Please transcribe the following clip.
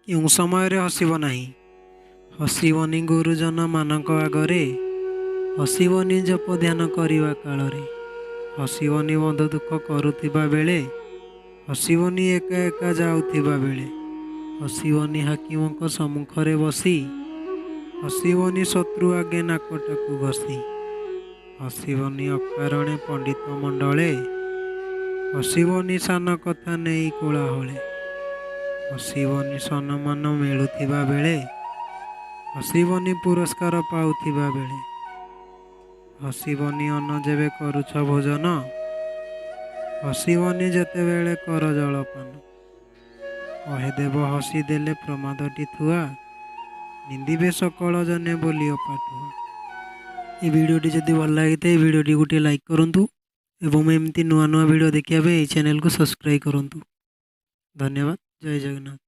କେଉଁ ସମୟରେ ହସିବ ନାହିଁ। ହସିବନି ଗୁରୁଜନ ମାନଙ୍କ ଆଗରେ, ହସିବନି ଜପ ଧ୍ୟାନ କରିବା କାଳରେ, ହସିବନି ବନ୍ଧୁ ଦୁଃଖ କରୁଥିବା ବେଳେ, ହସିବନି ଏକା ଏକା ଯାଉଥିବା ବେଳେ, ହସିବନି ହାକିମଙ୍କ ସମ୍ମୁଖରେ ବସି, ହସିବନି ଶତ୍ରୁ ଆଗେ ନାକଟାକୁ ଘଷି, ହସିବନି ଅକାରଣେ ପଣ୍ଡିତ ମଣ୍ଡଳେ, ହସିବନି ସାନ କଥା ନେଇ କୋଳାହଳେ, ହସିବନି ସମ୍ମାନ ମିଳୁଥିବା ବେଳେ, ହସିବନି ପୁରସ୍କାର ପାଉଥିବା ବେଳେ, ହସିବନି ଅନ୍ନ ଯେବେ କରୁଛ ଭୋଜନ, ହସିବନି ଯେତେବେଳେ କର ଜଳପାନ, କହେଦେବ ହସି ଦେଲେ ପ୍ରମାଦଟି ଥୁଆ, ନିନ୍ଦିବେ ସକଳ ଜନେ ବୋଲି ଅପାଠୁଆ। এই ভিডিওটি যদি ଭଲ ଲାଗିଥାଏ ଭିଡ଼ିଓଟି ଗୋଟିଏ ଲାଇକ୍ କରନ୍ତୁ ଏବଂ ଏମିତି ନୂଆ ନୂଆ ଭିଡ଼ିଓ ଦେଖିବା ପାଇଁ ଏହି ଚ୍ୟାନେଲକୁ ସବସ୍କ୍ରାଇବ୍ କରନ୍ତୁ। ଧନ୍ୟବାଦ। ଜୟ ଜଗନ୍ନାଥ।